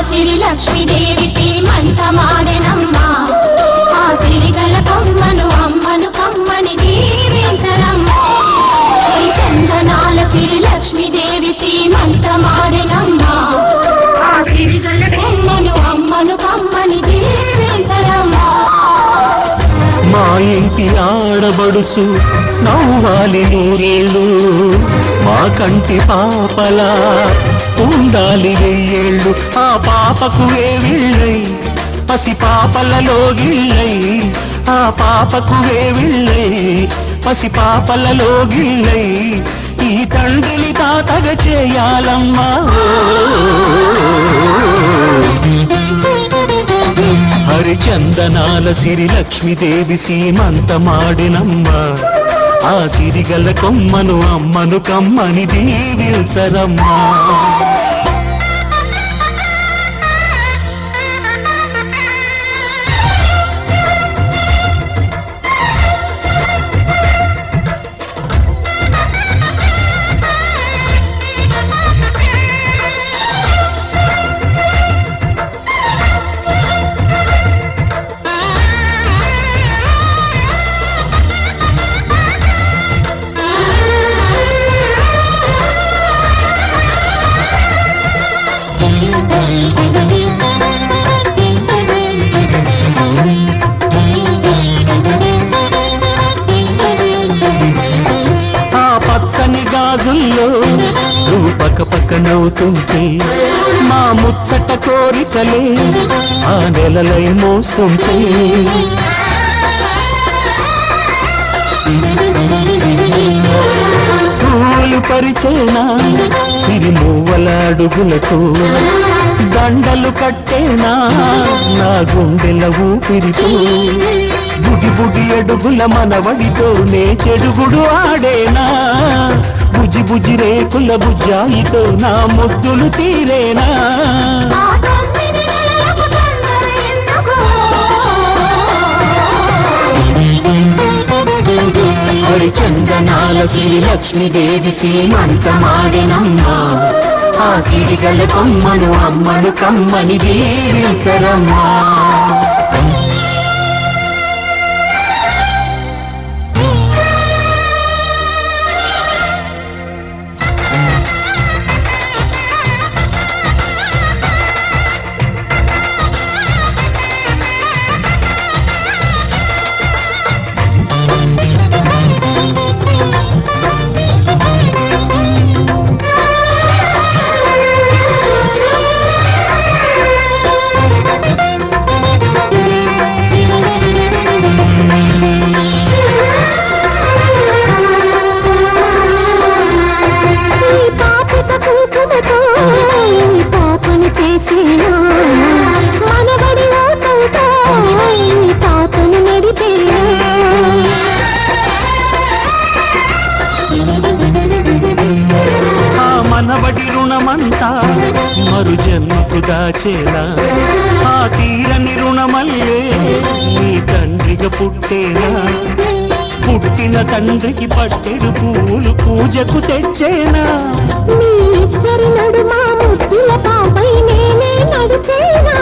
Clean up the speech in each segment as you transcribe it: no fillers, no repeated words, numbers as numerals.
సిరి లక్ష్మీదేవి శ్రీమంతమాడెనమ్మా ఆ సిరిగల కొమ్మను అమ్మను కమ్మని దీవించరమ్మా చందనాల సిరి లక్ష్మీదేవి శ్రీమంతమాడెనమ్మా ఆ సిరిగల కొమ్మను అమ్మను కమ్మని దీవించరమ్మా మా ఇంటి ఆడబడుచు నవ్వాలి నూరేళ్ళు మా కంటి పాపలా ఉండాలి వెయ్యేళ్ళు ఆ పాపకు వేవిళ్ళై పసి పాపలలో గిళ్ళై ఆ పాపకు వేవిళ్ళై పసి పాపలలో గిళ్ళై ఈ తండ్రిని తాతగ చేయాలమ్మా హరిచందనాల సిరి లక్ష్మీదేవి సీమంతమాడినమ్మా ఆ సిరిగల కొమ్మను అమ్మను కమ్మని దీవించరమ్మా పక్కనవుతుంటే మా ముచ్చట కోరికలే ఆ నెలలై మోస్తుంటే పరిచేనా సిరిమూవల అడుగులకు దండలు కట్టేనా నా గుండెల ఊపిరితో బుడి బుడి అడుగుల మనవడితోనే చెడుగుడు ఆడేనా బుజి బుజి రేకుల బుజ్జాయితో నా ముద్దులు తీరేనా ఆ తొమ్మిది నెలలకు తొందర ఎందుకు? హరిచందనాల శ్రీ లక్ష్మీదేవి సీమంతమాడినమ్మా ఆ సిరిగల కొమ్మను అమ్మను కమ్మని దీవించరమ్మా ఈ పాపిత కుంకుమతో ఈ పాపను చేసేనా మనబడి ఓటంతో ఈ పాపను నడిపేనా ఆ మనవడి రుణమంతా మరు జన్మకు దాచేలా ఆ తీరని రుణమల్లే నీ తండ్రిగా పుట్టేనా పుట్టిన తండ్రికి పట్టెడు పూలు పూజకు తెచ్చేనా మీ ఇద్దరి నడుమ ముద్దుల పాపై నేనే నడిచేనా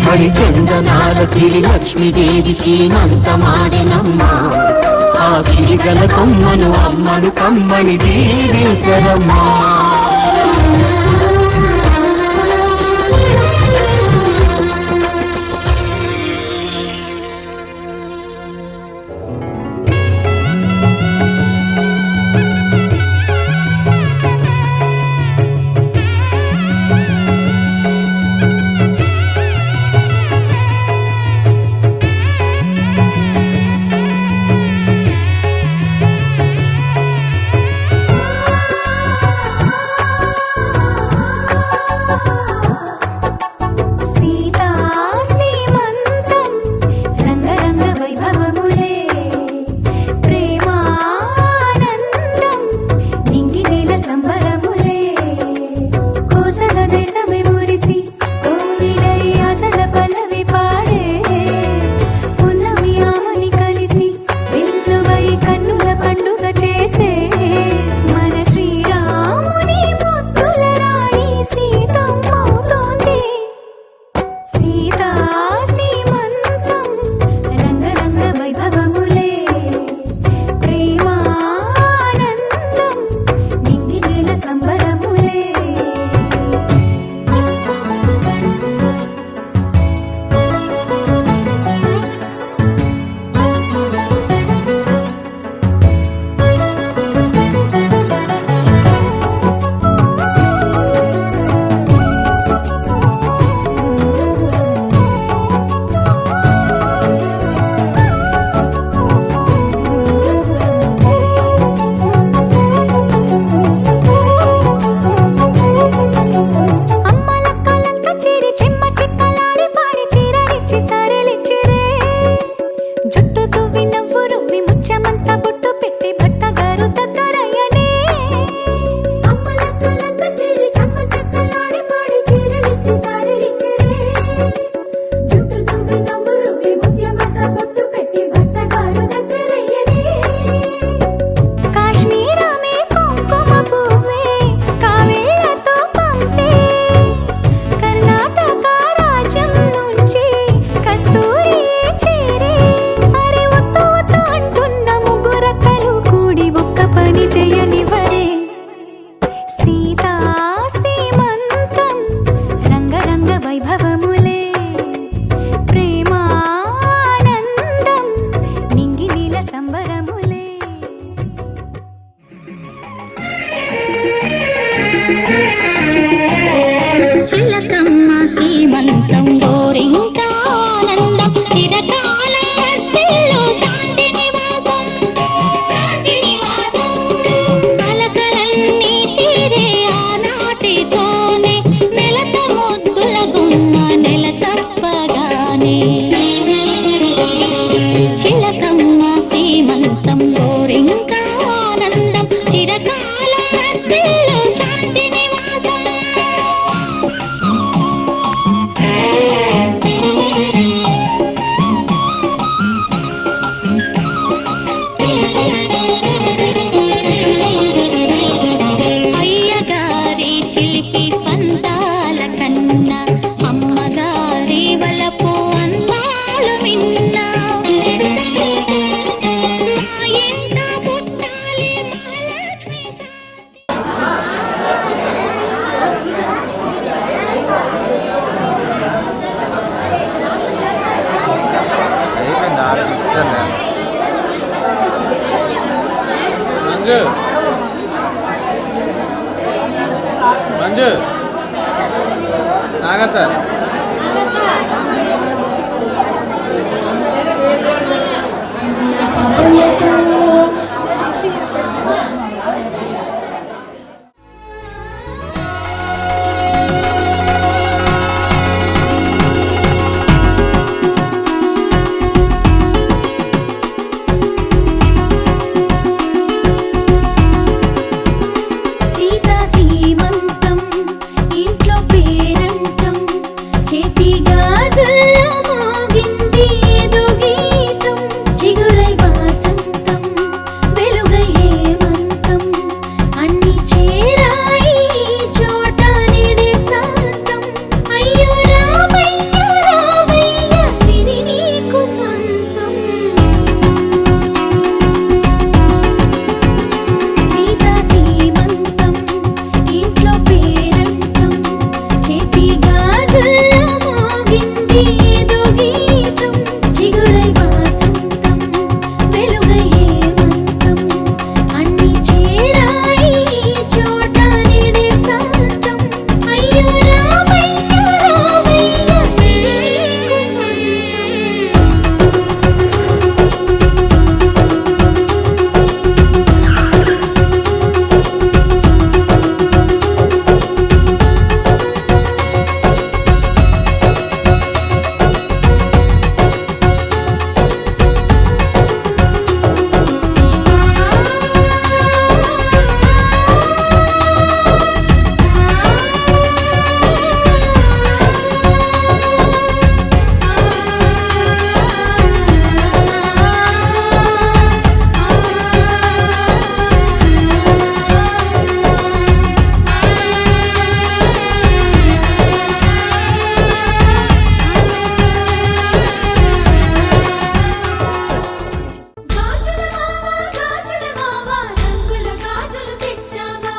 హరిచందనాల శ్రీ లక్ష్మీదేవి సీమంతమాడినమ్మా ఆ సిరిగల కొమ్మను అమ్మను కమ్మని దీవించరమ్మా చిలకమ్మ సీమంతం గోరింకా ఆనందం చిరకాలం మధ్యలో శాంతి నివాసం. అయ్యగారి చిలిపి పందాల కన్నా అమ్మగారి వలపు అందాలు మిన్నా. మా ఇంట పుట్టాలి మహాలక్ష్మి మంజు మంజు నాగత సీతా సీమంతం ఇంట్లో పేరంటం చేతి గాజుల్లో మోగింది ఏదో గీతం. చిగురై వాసంతం వెలుగై హేమంతం అన్ని చేరాయి చోట నిడే శాంతం. అయ్యో రామయ్య రామయ్య సిరి నీకు సొంతం. సీతా సీమంతం ఇంట్లో పేరంటం చేతి గాజుల్లో మోగింది ఏదో గీతం. చిగురై వాసంతం వెలుగై హేమంతం అన్ని చేరాయి చోట నిడే శాంతం. అయ్యో రామయ్య రామయ్య సిరి నీకు గాజుల మావా రంగుల గాజులు తెచ్చావా,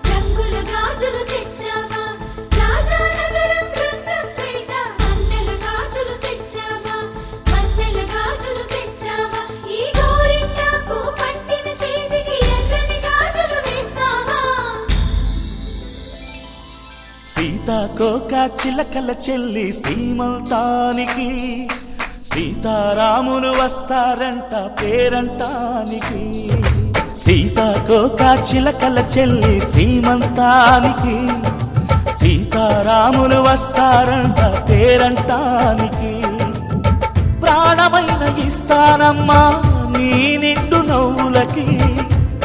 రంగుల గాజులు తెచ్చావా. రాజానగరం బృందంపేట మన్నెల గాజులు తెచ్చావా, మన్నెల గాజులు తెచ్చావా. ఈ గోరింటాకు పట్టిన చేతికి ఎర్రని గాజులు వేస్తావా. సీతాకోక చిలకల చెల్లి సీమంతానికి సీతారాములు వస్తారంట పేరంటానికి. సీతాకోక చిలకల చెల్లి సీమంతానికి సీతారాములు వస్తారంట పేరంటానికి. ప్రాణమైన ఇస్తానమ్మా నీ నిండు నవ్వులకి,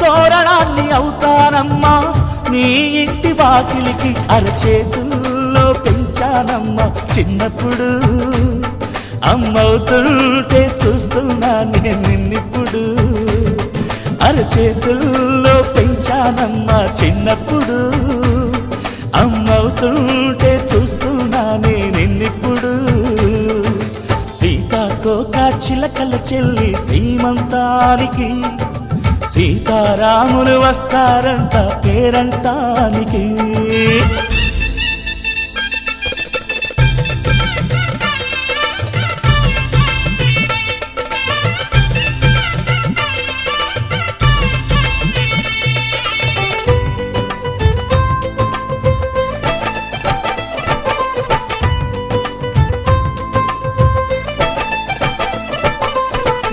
తోరణాన్ని అవుతానమ్మా నీ ఇంటి వాకిలికి. అరచేతుల్లో పెంచానమ్మా చిన్నప్పుడు, అమ్మవుతుంటే చూస్తున్నా నేను నిన్నిప్పుడు. అరచేతుల్లో పెంచానమ్మా చిన్నప్పుడు, అమ్మవుతుంటే చూస్తున్నా నేను నిన్నిప్పుడు. సీతాకోక చిలకల చెల్లి సీమంతానికి సీతారాములు వస్తారంట పేరంటానికి.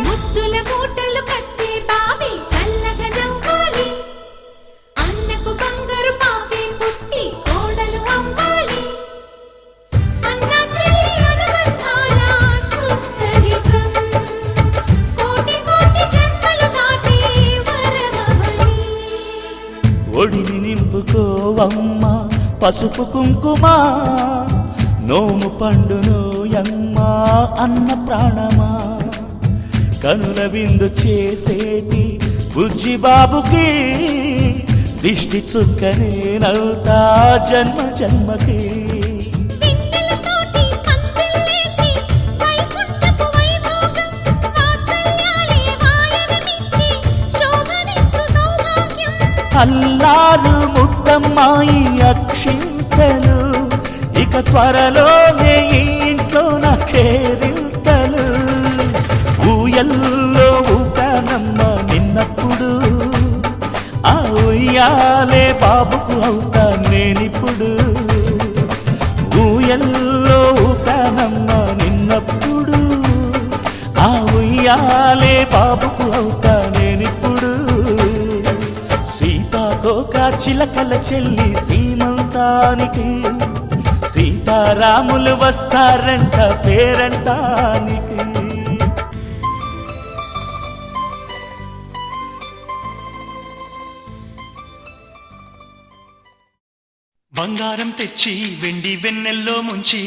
ముద్దుల మూటలు కట్టి బాబీ చల్లగా నవ్వాలి. అన్నకు బంగారు పాపే పుట్టి కోడ పసుపు కుంకుమ నోము పండునోయమ్మ అన్న ప్రాణమా కనుల విందు చేసేటి బుజ్జి బాబుకి దిష్టి చుక్కనేనవుతా జన్మ జన్మకి వెన్నెలతోటి పందిళ్ళేసి వైకుంఠపు వైభోగం వాత్సల్యాలే వాయనమిచ్చి శోభనిచ్చు సౌభాగ్యం అల్లారు ముద్దమ్మాయి అక్షింతలు ఇక త్వరలోనే ఈ ఇంట్లో నా కేరింతలు ఊయల్లో ఊపానమ్మ నిన్నప్పుడు ఆ ఉయ్యాలే బాబుకు అవుతా నేనిప్పుడు ఊయల్లో ఊపానమ్మ నిన్నప్పుడు ఆ ఉయ్యాలే బాబుకు అవుతా నేనిప్పుడు సీతాకోక చిలకల చెల్లి సీమంతానికి సీతారాములు వస్తారంట పేరంటానికి బంగారం తెచ్చి వెండి వెన్నెల్లో ముంచి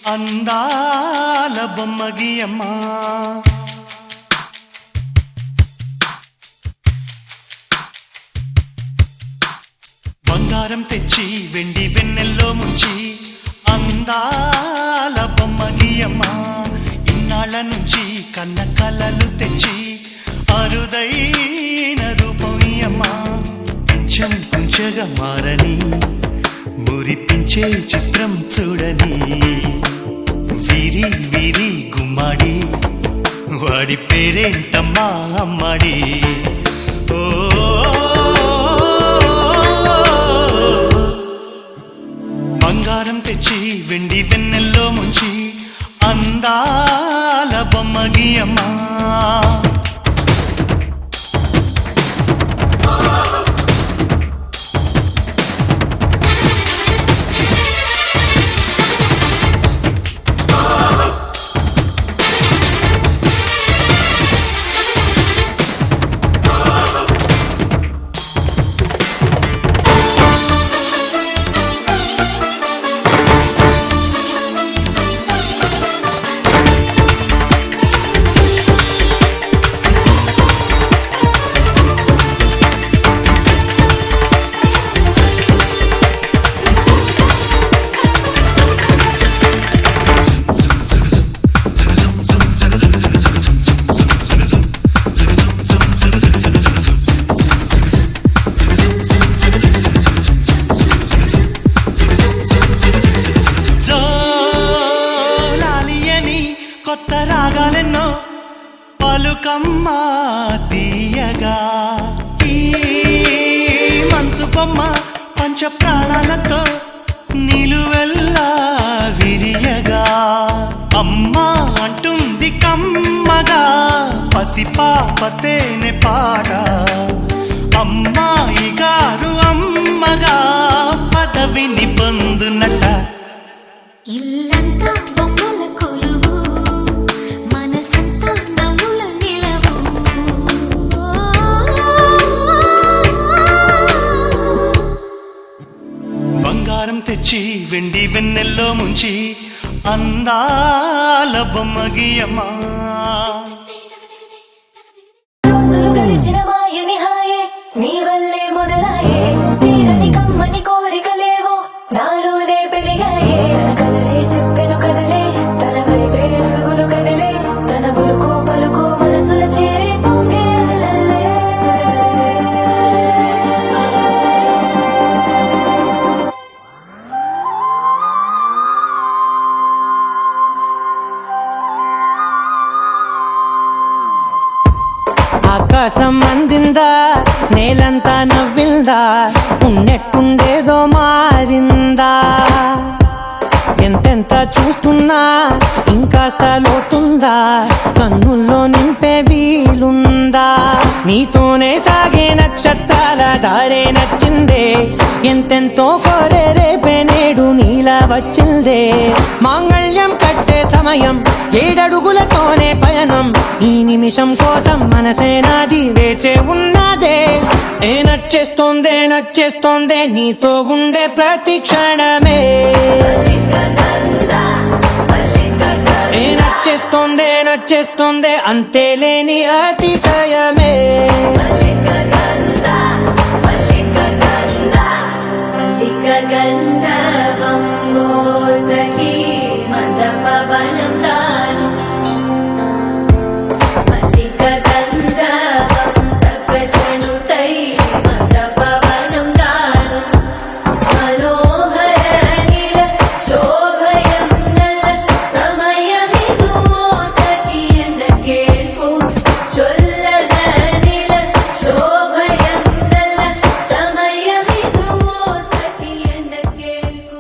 అందాల బొమ్మ గీయమ్మా బంగారం తెచ్చి వెండి వెన్నెల్లో ముంచి అందాల బొమ్మ గీయమ్మా ఇన్నాళ్ళ నుంచి కన్న కలలు తెచ్చి అరుదైన రూపం ఇయ్యమ్మా కొంచెం కొంచెగా మారని మురిపించే చిత్రం చూడని వీరి వీరి గుమ్మాడి వాడి పేరేంటమ్మా అమ్మాడి ఓ బంగారం తెచ్చి వెండి వెన్నెల్లో ముంచి అందాల బొమ్మ గీయమ్మా కొత్త రాగాలెన్నో పలుకమ్మా తీయగా ఈ మనసు బొమ్మ పంచ ప్రాణాలతో నిలువెల్లా విరియగా అమ్మా అంటుంది కమ్మగా పసిపాపతేనే పాట అమ్మాయి గారు అమ్మగా పదవిని పొందునట ఇల్లంతా బొమ్మల కొలువు మనసంతా నవ్వుల నిలవు బంగారం తెచ్చి వెండి వెన్నెల్లో ముంచి అందాల బొమ్మ గీయమ్మా రోజులు గడిచిన మాయని హాయే నీ వల్లే మొదలాయే తీరని కమ్మని కోరికలేవో నాలోనే పెరిగాయే తన కదలే చెప్పెను కదలే తన వైపే అడుగులు కదిలే తన గులుకు పలుకు మనసుల చేరి పొంగే అలలే. ఆకాశం అందిందా నేలంతా నవ్విందా ఉన్నట్టుండేదో మారిందా ఎంతెంత చూస్తున్నా ఇంకాస్త లోతుందా కన్నుల్లో నింపే వీలుందా నీతోనే సాగే నక్షత్రాల దారే నచ్చిందే ఎంతెంతో కోరే రేపే నేడు నీలా వచ్చిందే మాంగళ్యం కట్టే సమయం 7 అడుగులతోనే పయనం ఈ నిమిషం కోసం మనసే నాది వేచే ఉన్నదే నచ్చేస్తోందే నీతో ఉండే ప్రతి క్షణమే నచ్చేస్తోందే అంతేలేని అతిశయమే గంధర్వం మోసకి మందపవనం తాను మల్లిక గంధర్వం తగ్గచణుతై మందపవనం తాను మనోహర నిల శోభయం నల సమయమిదు మోసకి ఎండ కేಳ್ಕು చొల్లద నిల శోభయం నల సమయమిదు మోసకి ఎండ కేಳ್కు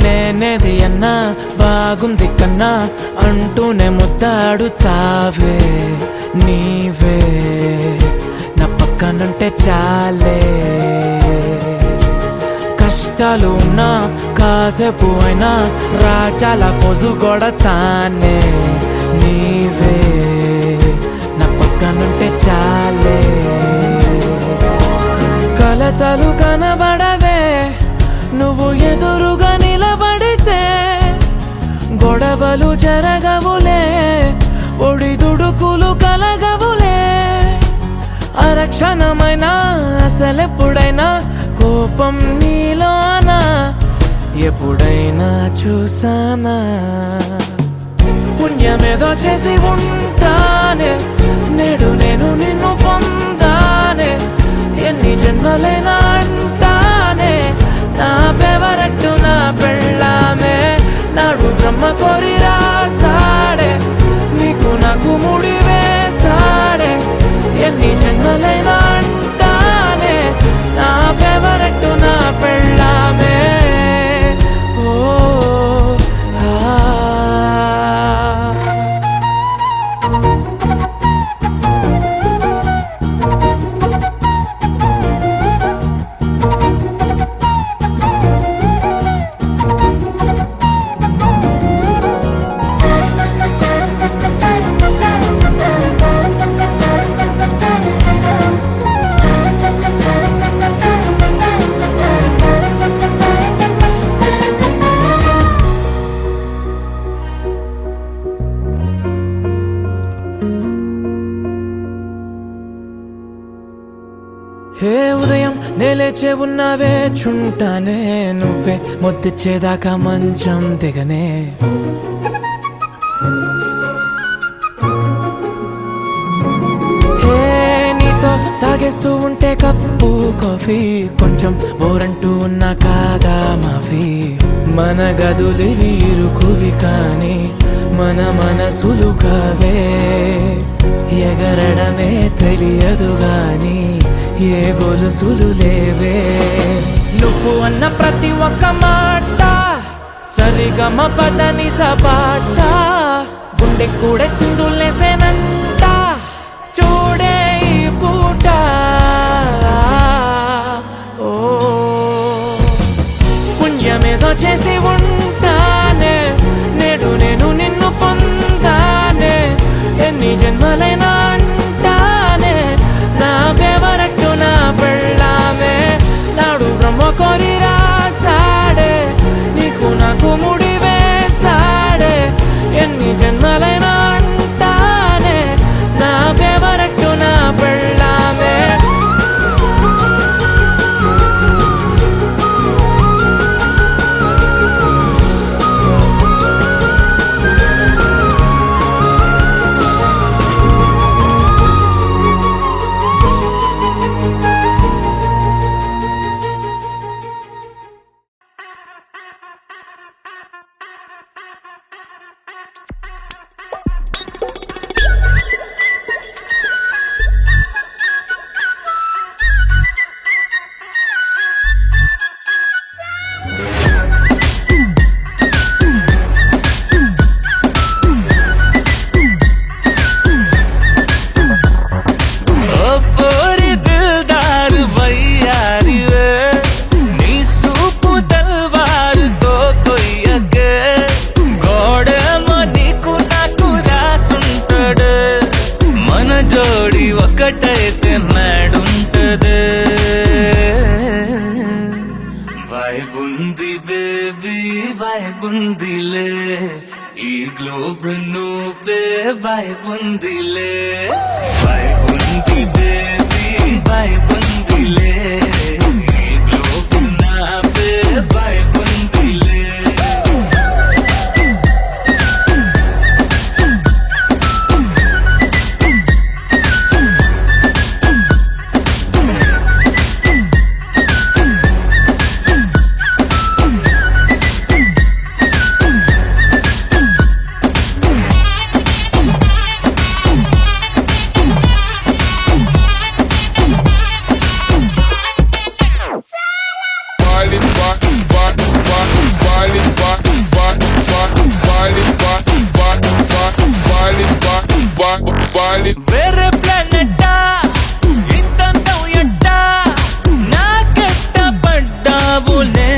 నేనేది అన్నా బాగుంది కన్నా అంటూనే ముద్దాడుతావే నీవే నా పక్కనుంటే చాలే కష్టాలు ఉన్నా కాసేపు అయినా రాజాల ఫోజు కొడతానే నీవే నా పక్కనుంటే చాలే కలతలు కనబడవే నువ్వు ఎదురుగా నిలబడితే గొడవలు జరగవులే ఒడిదుడుకులు కలగవులే అరక్షణమైన అసలెప్పుడైనా కోపం నీలోనా ఎప్పుడైనా చూసానా పుణ్యమేదో చేసి ఉంటానే నేడు నేను నిన్ను పొందానే ఎన్ని జన్మలైనా అంటానే నా ఫేవరెట్టు నా పెళ్ళామే నాడు బ్రహ్మ కోరి రాసాడే నీకు నాకు ముడి వేసాడే ఎన్ని జన్మలైనా అంటానే నా ఫేవరెట్టు నా పెళ్ళామే ఓ హే ఉదయం నేలేచే ఉన్నావే చుంటానే నువ్వే ముద్దిచ్చేదాకా మంచం దిగనే హే నీతో తాగేస్తూ ఉంటే కప్పు కాఫీ కొంచెం బోరంటూ ఉన్నా కాదా మాఫీ మన గదులు వీరుకువి కానీ మన మనసులు కావే ఎగరడమే తెలియదు గాని ఏ గొలుసులు లేవే నువ్వు అన్న ప్రతి ఒక్క మాట సరిగమ పదని సపాట గుండె కూడా చిందులేసేనంట చూడే ఈ పూట ఓ పుణ్యమేదో చేసి ఉంటానే నేడు నేను నిన్ను పొందానే ఎన్ని జన్మలైనా అంటానే నా ఫేవరెట్టు నా పెళ్ళామే నాడు బ్రహ్మ కోరి రాసాడే నీకు నాకు ముడి వేసాడే ఎన్ని జన్మలైనా అంటానే ఉందిలే ఈ గ్లోబ్ నువ్వే వైబ్ ఉందిలే వైబ్ ఉంది బేబీ వైబ్ ఉందిలే ఈ గ్లోబ్ నావే వైబ్ ఉందిలే వేరే ప్లానెట్టా ఇంతంతం ఎట్టా నాకెట్ట పడ్డావులే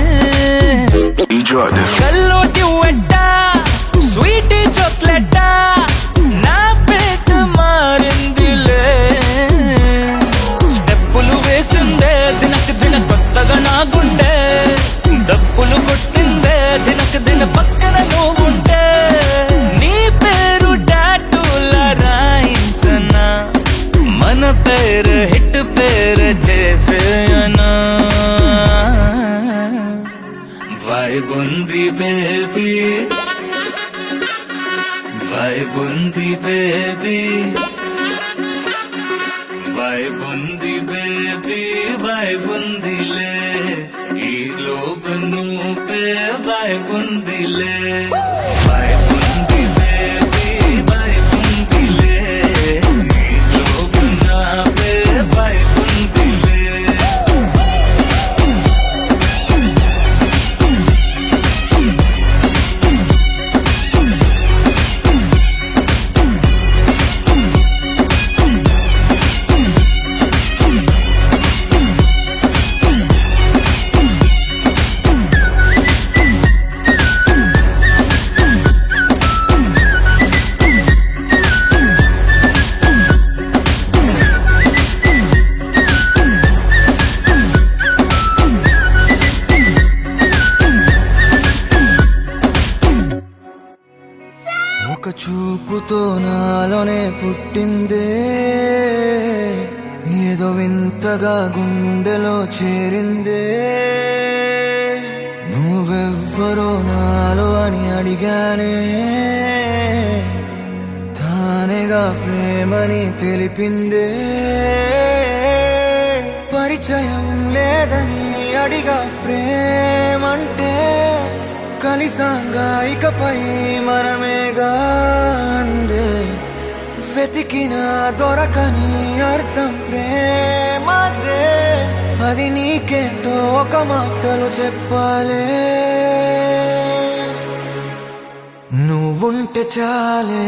కల్లోటి వెట్టా స్వీట్ చాక్లెట్టా నా పేట మారిందిలే స్టెప్పులు వేసిందే దినకు దిన కొత్తగా నా గుండె డప్పులు కొట్టిందే దినకు దిన పక్కన నువ్వుంటే నీ పేరు టాటూల రాయించనా మన పేరు హిట్ పేరు చేసేయనా వైబ్ ఉంది బేబీ వైబ్ ఉంది బేబీ వైబ్ ఉంది బేబీ వైబ్ ఉందిలే ఈ గ్లోబ్ నువ్వే వైబ్ ఉందిలే వైబ్ ఉంది బేబీ వైబ్ ఉందిలే ఈ గ్లోబ్ నావే వైబ్ ఉందిలే ఒక చూపుతో నాలోనే పుట్టిందే ఏదో వింతగా గుండెలో చేరిందే నువ్వెవ్వరో నాలో అని అడిగానే తానేగా ప్రేమని తెలిపిందే పరిచయం లేదని అడిగా ప్రేమంటే కలిసాంగా ఇకపై మనమేగా అందే వెతికిన దొరకని అర్థం ప్రేమదే అది నీకేంటో ఒక మాటలు చెప్పాలే నువ్వుంటే చాలే